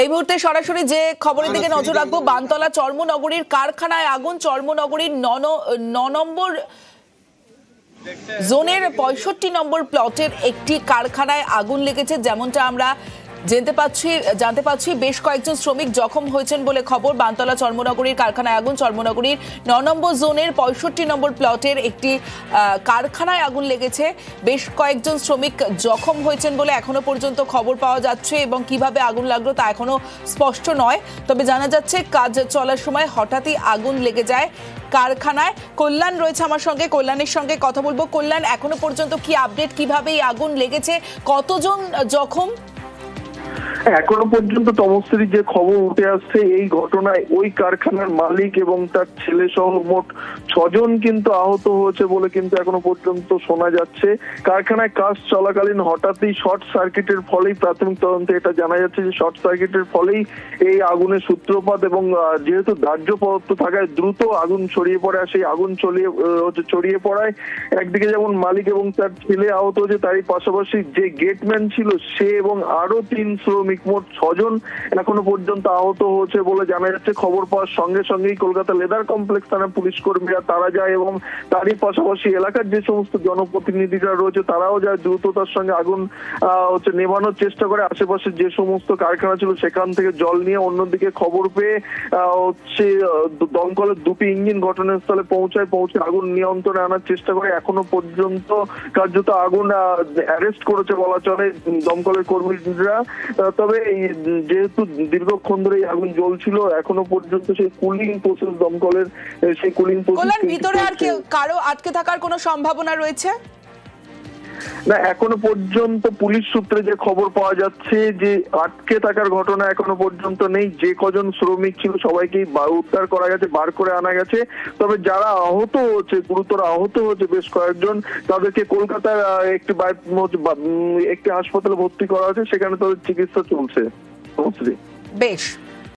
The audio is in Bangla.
এই মুহূর্তে সরাসরি যে খবরের দিকে নজর রাখবো, বানতলা চর্মনগরীর কারখানায় আগুন। চর্মনগরীর ৯ নম্বর জোনের ৬৫ নম্বর প্লটের একটি কারখানায় আগুন লেগেছে। যেমনটা আমরা জানতে পাচ্ছি বেশ কয়েকজন শ্রমিক জখম হয়েছেন বলে খবর। বানতলা চর্মনগরীর কারখানায় আগুন। চর্মনগরীর ৯ নম্বর জোনের ৬৫ নম্বর প্লটের একটি কারখানায় আগুন লেগেছে। বেশ কয়েকজন শ্রমিক জখম হয়েছেন বলে এখনো পর্যন্ত খবর পাওয়া যাচ্ছে, এবং কিভাবে আগুন লাগলো তা এখনো স্পষ্ট নয়। তবে জানা যাচ্ছে কাজ চলার সময় হঠাৎই আগুন লেগে যায় কারখানায়। কল্যাণ রয়েছে আমার সঙ্গে, কল্যাণের সঙ্গে কথা বলবো। কল্যাণ, এখনো পর্যন্ত কি আপডেট, কিভাবে এই আগুন লেগেছে, কতজন জখম? এখনো পর্যন্ত তমশ্রী যে খবর উঠে আসছে, এই ঘটনায় ওই কারখানার মালিক এবং তার ছেলে সহ মোট ৬ জন কিন্তু আহত হয়েছে বলে কিন্তু এখনো পর্যন্ত শোনা যাচ্ছে। কারখানায় কাজ চলাকালীন হঠাৎই শর্ট সার্কিটের ফলেই, প্রাথমিক তদন্তে এটা জানা যাচ্ছে যে শর্ট সার্কিটের ফলেই এই আগুনের সূত্রপাত, এবং যেহেতু দাহ্য পদার্থ থাকায় দ্রুত আগুন ছড়িয়ে পড়ে। আর সেই আগুন ছড়িয়ে পড়ায় একদিকে যেমন মালিক এবং তার ছেলে আহত হয়েছে, তারই পাশাপাশি যে গেটম্যান ছিল সে এবং আরো ৩ শ্রমিক, মোট ৬ জন এখনো পর্যন্ত আহত হয়েছে বলে জানা যাচ্ছে। খবর পাওয়ার সঙ্গে সঙ্গেই কলকাতা লেদার কমপ্লেক্স থানার পুলিশ কর্মীরা তারা যায়, এবং তারই পাশাপাশি এলাকার যে সমস্ত জনপ্রতিনিধিরা রয়েছে তারাও যায়, দ্রুততার সঙ্গে আগুন নেভানোর চেষ্টা করে। আশেপাশে যে সমস্ত কারখানা ছিল সেখান থেকে জল নিয়ে, অন্যদিকে খবর পেয়ে দমকলের ২টি ইঞ্জিন ঘটনাস্থলে পৌঁছে আগুন নিয়ন্ত্রণে আনার চেষ্টা করে। এখনো পর্যন্ত কার্যত আগুন অ্যারেস্ট করেছে বলা চলে দমকলের কর্মীরা। তবে যেহেতু দীর্ঘক্ষণ ধরে এই আগুন জ্বলছিল, এখনো পর্যন্ত সেই কুলিং প্রসেস, দমকলের সেই কুলিং প্রসেস, ভিতরে আর কারো আটকে থাকার কোনো সম্ভাবনা রয়েছে না? এখনো পর্যন্ত পুলিশ সূত্রে যে খবর পাওয়া যাচ্ছে যে আটকে থাকার ঘটনা এখনো পর্যন্ত নেই। যে কজন শ্রমিক ছিল সবাইকেই উদ্ধার করা গেছে, বার করে আনা গেছে। তবে যারা আহত হচ্ছে, গুরুতর আহত হচ্ছে বেশ কয়েকজন, তাদেরকে কলকাতার একটি হাসপাতালে ভর্তি করা হয়েছে, সেখানে তাদের চিকিৎসা চলছে। বেশ।